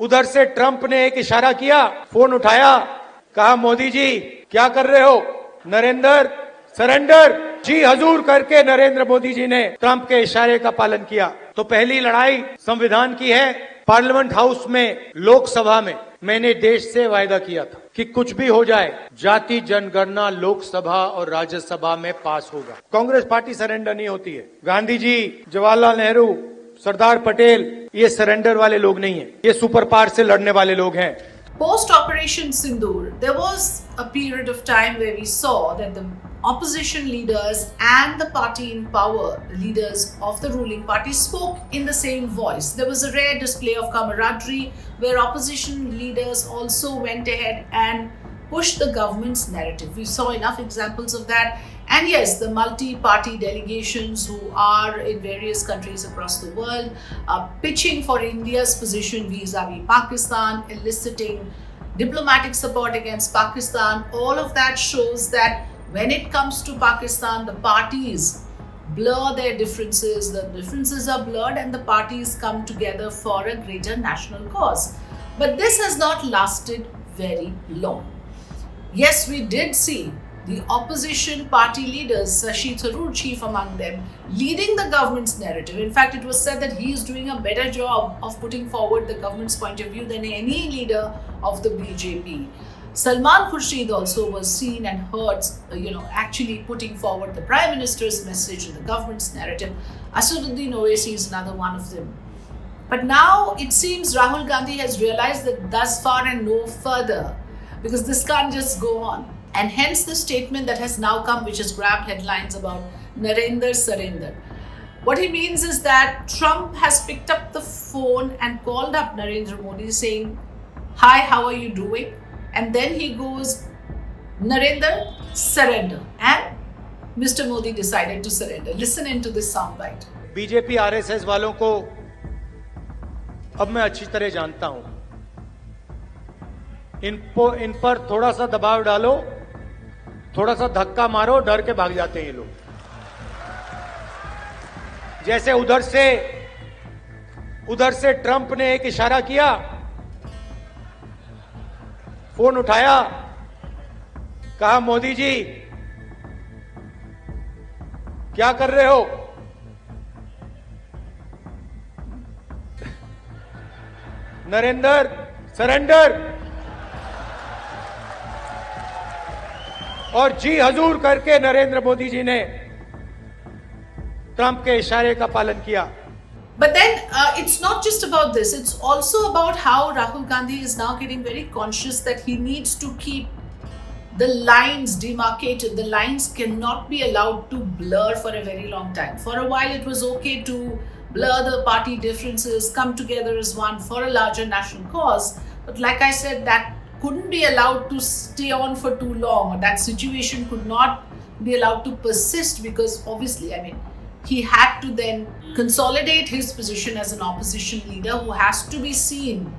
उधर से ट्रंप ने एक इशारा किया, फोन उठाया, कहा मोदी जी क्या कर रहे हो, नरेंद्र सरेंडर, जी हजूर करके नरेंद्र मोदी जी ने ट्रंप के इशारे का पालन किया। तो पहली लड़ाई संविधान की है। पार्लियामेंट हाउस में, लोकसभा में मैंने देश से वायदा किया था कि कुछ भी हो जाए, जाति जनगणना लोकसभा और राज्यसभा में पास होगा। कांग्रेस पार्टी सरेंडर नहीं होती है। गांधी जी, जवाहरलाल नेहरू, सरदार पटेल ये सरेंडर वाले लोग नहीं है, ये सुपर पावर से लड़ने वाले लोग हैं। Post Operation Sindoor, there was a period of time where we saw that the opposition leaders and the party in power, the leaders of the ruling party, spoke in the same voice. There was a rare display of camaraderie where opposition leaders also went ahead and pushed the government's narrative. We saw enough examples of that. And yes, the multi-party delegations who are in various countries across the world pitching for India's position vis-a-vis Pakistan, eliciting diplomatic support against Pakistan, all of that shows that when it comes to Pakistan, the parties blur their differences, the differences are blurred, and the parties come together for a greater national cause. But this has not lasted very long. Yes, we did see the opposition party leaders, Shashi Tharoor chief among them, leading the government's narrative. In fact, it was said that he is doing a better job of putting forward the government's point of view than any leader of the BJP. Salman Khurshid also was seen and heard, actually putting forward the Prime Minister's message and the government's narrative. Asaduddin Owaisi is another one of them. But now it seems Rahul Gandhi has realized that thus far and no further, because this can't just go on. And hence the statement that has now come, which has grabbed headlines about Narendra surrender. What he means is that Trump has picked up the phone and called up Narendra Modi saying, "Hi, how are you doing?" And then he goes, "Narendra, surrender." And Mr. Modi decided to surrender. Listen into this soundbite. BJP RSS वालों को अब मैं अच्छी तरह जानता हूं। इन पर थोड़ा सा दबाव डालो, थोड़ा सा धक्का मारो, डर के भाग जाते हैं ये लोग। जैसे उधर से ट्रंप ने एक इशारा किया, फोन उठाया, कहा मोदी जी क्या कर रहे हो, नरेंद्र सरेंडर, और जी हजूर करके नरेंद्र मोदी जी ने ट्रंप के इशारे का पालन किया। But then it's not just about this, it's also about how Rahul Gandhi is now getting very conscious that he needs to keep the lines demarcated. The lines cannot be allowed to blur for a very long time. For a while it was okay to blur the party differences, come together as one for a larger national cause. But like I said, that couldn't be allowed to stay on for too long, or that situation could not be allowed to persist, because obviously, he had to then consolidate his position as an opposition leader who has to be seen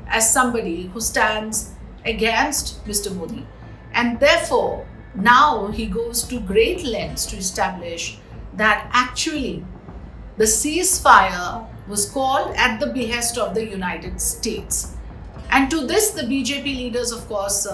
as somebody who stands against Mr. Modi. And therefore, now he goes to great lengths to establish that actually the ceasefire was called at the behest of the United States. And to this, the BJP leaders, of course,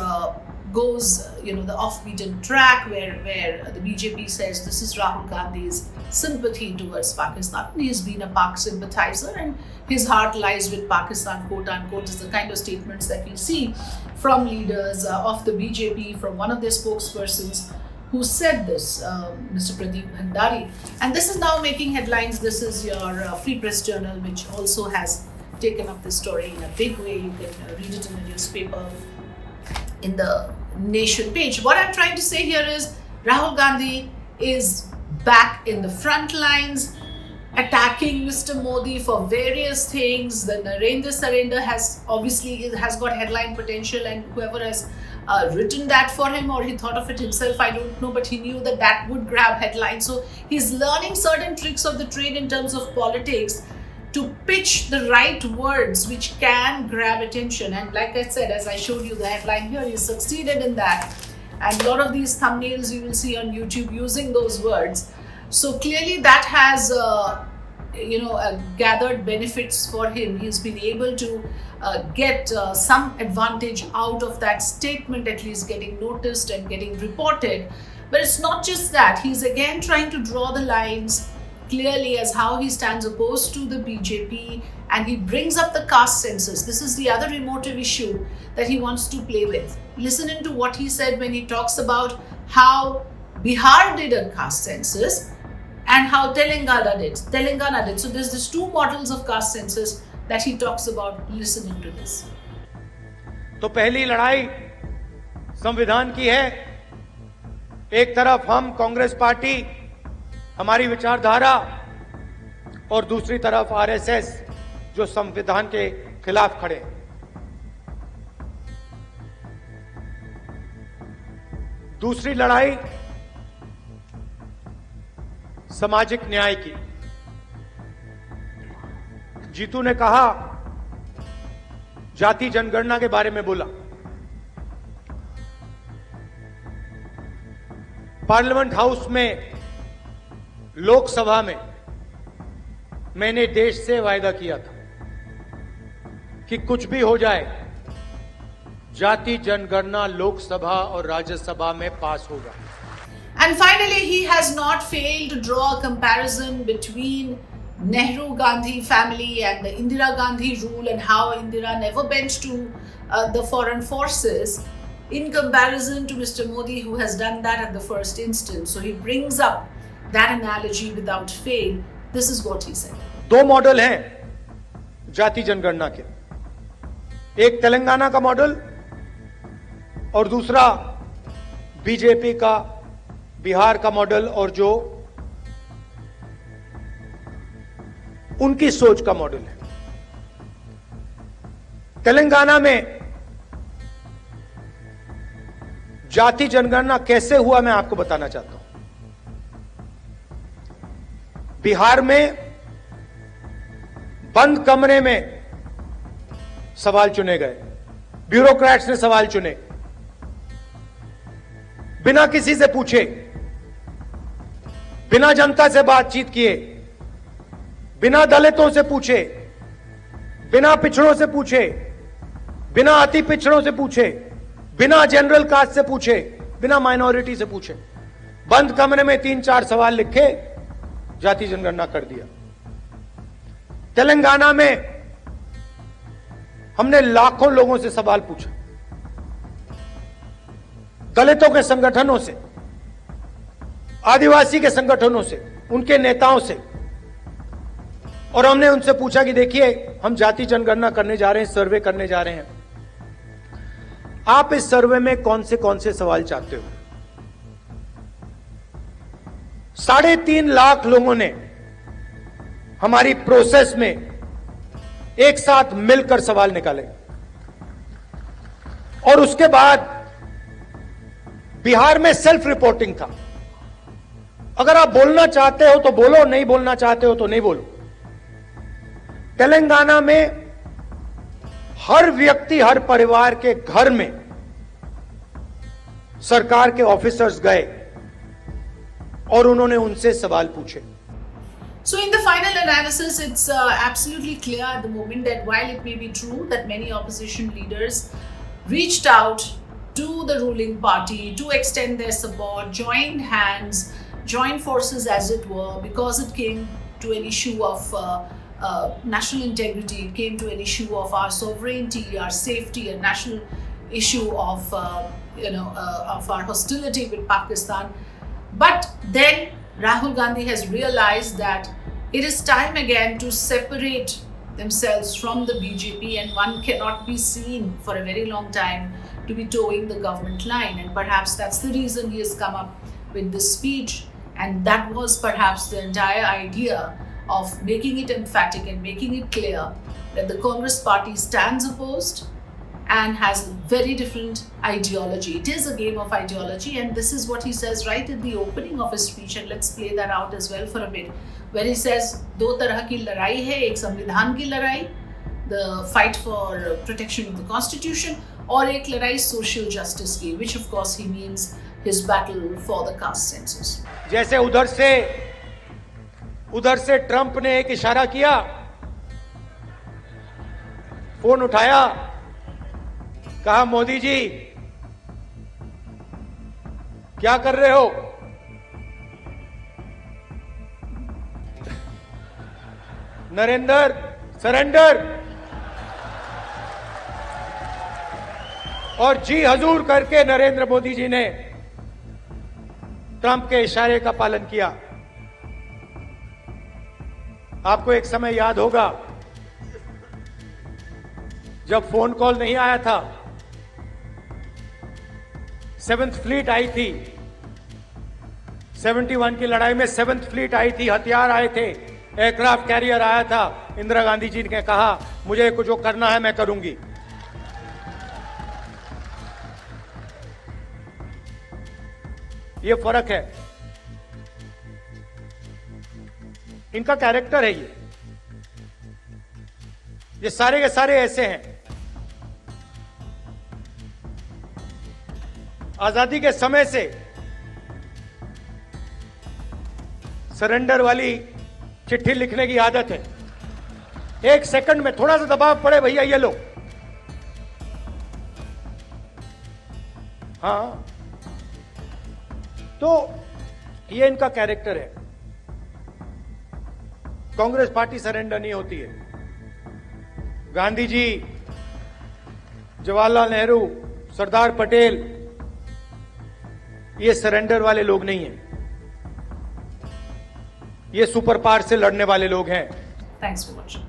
goes, the off-beaten track where the BJP says this is Rahul Gandhi's sympathy towards Pakistan. He's been a Pak sympathizer and his heart lies with Pakistan, quote unquote, is the kind of statements that we see from leaders of the BJP, from one of their spokespersons who said this, Mr. Pradeep Bhandari. And this is now making headlines. This is your Free Press Journal, which also has taken up this story in a big way. You can read it in the newspaper, in the Nation page. What I'm trying to say here is Rahul Gandhi is back in the front lines, attacking Mr. Modi for various things. The Narendra surrender has got headline potential, and whoever has written that for him, or he thought of it himself, I don't know, but he knew that would grab headlines. So he's learning certain tricks of the trade in terms of politics to pitch the right words which can grab attention. And like I said, as I showed you the headline here, he succeeded in that. And a lot of these thumbnails you will see on YouTube using those words. So clearly that has gathered benefits for him. He's been able to get some advantage out of that statement, at least getting noticed and getting reported. But it's not just that. He's again trying to draw the lines clearly as how he stands opposed to the BJP, and he brings up the caste census. This is the other emotive issue that he wants to play with. Listen into what he said when he talks about how Bihar did a caste census and how Telangana did. So there's these two models of caste census that he talks about. Listen into this. तो पहली लड़ाई संविधान की है। एक तरफ हम Congress party, हमारी विचारधारा, और दूसरी तरफ आरएसएस जो संविधान के खिलाफ खड़े। दूसरी लड़ाई सामाजिक न्याय की। जीतू ने कहा, जाति जनगणना के बारे में बोला। पार्लियामेंट हाउस में, लोकसभा में मैंने देश से वायदा किया था कि कुछ भी हो जाए, जाति जनगणना लोकसभा और राज्यसभा में पास होगा। And finally, he has not failed to draw a comparison between Nehru Gandhi family and the Indira Gandhi rule, and how Indira never bent to the foreign forces, in comparison to Mr. Modi, who has done that at the first instance. So he brings up that analogy without fail. This is what he said. दो model हैं जाति जनगणना के, एक तेलंगाना का model और दूसरा BJP का बिहार का मॉडल, और जो उनकी सोच का मॉडल है। तेलंगाना में जाति जनगणना कैसे हुआ मैं आपको बताना चाहता हूं। बिहार में बंद कमरे में सवाल चुने गए, ब्यूरोक्रेट्स ने सवाल चुने, बिना किसी से पूछे, बिना जनता से बातचीत किए, बिना दलितों से पूछे, बिना पिछड़ों से पूछे, बिना अति पिछड़ों से पूछे, बिना जनरल कास्ट से पूछे, बिना माइनॉरिटी से पूछे, बंद कमरे में 3-4 सवाल लिखे, जाति जनगणना कर दिया। तेलंगाना में हमने लाखों लोगों से सवाल पूछा, दलितों के संगठनों से, आदिवासी के संगठनों से, उनके नेताओं से, और हमने उनसे पूछा कि देखिए, हम जाति जनगणना करने जा रहे हैं, सर्वे करने जा रहे हैं, आप इस सर्वे में कौन से सवाल चाहते हो। 3.5 लाख लोगों ने हमारी प्रोसेस में एक साथ मिलकर सवाल निकाले, और उसके बाद बिहार में सेल्फ रिपोर्टिंग था। अगर आप बोलना चाहते हो तो बोलो, नहीं बोलना चाहते हो तो नहीं बोलो। तेलंगाना में हर व्यक्ति, हर परिवार के घर में सरकार के ऑफिसर्स गए और उन्होंने उनसे सवाल पूछे। So in the final analysis, it's absolutely clear at the moment that while it may be true that many opposition leaders reached out to the ruling party to extend their support, joined hands, joined forces as it were, because it came to an issue of national integrity, it came to an issue of our sovereignty, our safety, a national issue of of our hostility with Pakistan. But then Rahul Gandhi has realized that it is time again to separate themselves from the BJP, and one cannot be seen for a very long time to be towing the government line. And perhaps that's the reason he has come up with this speech, and that was perhaps the entire idea of making it emphatic and making it clear that the Congress party stands opposed and has very different ideology. It is a game of ideology, and this is what he says right at the opening of his speech, and let's play that out as well for a bit, where he says दो तरह की लड़ाई है, एक संविधान की लड़ाई, the fight for protection of the constitution, और एक लड़ाई social justice की, which of course he means his battle for the caste census. जैसे उधर से ट्रंप ने एक इशारा किया, फोन उठाया, कहा मोदी जी क्या कर रहे हो? नरेंद्र सरेंडर, और जी हजूर करके नरेंद्र मोदी जी ने ट्रंप के इशारे का पालन किया। आपको एक समय याद होगा जब फोन कॉल नहीं आया था, 7th फ्लीट आई थी, 71 की लड़ाई में 7th फ्लीट आई थी, हथियार आए थे, एयरक्राफ्ट कैरियर आया था। इंदिरा गांधी जी ने कहा मुझे कुछ जो करना है मैं करूंगी। ये फर्क है, इनका कैरेक्टर है। ये सारे के सारे ऐसे हैं। आजादी के समय से सरेंडर वाली चिट्ठी लिखने की आदत है। 1 सेकंड में थोड़ा सा दबाव पड़े, भैया ये लो। हाँ, तो ये इनका कैरेक्टर है। कांग्रेस पार्टी सरेंडर नहीं होती है। गांधी जी, जवाहरलाल नेहरू, सरदार पटेल, ये सरेंडर वाले लोग नहीं हैं। ये सुपर पावर से लड़ने वाले लोग हैं। Thanks for watching.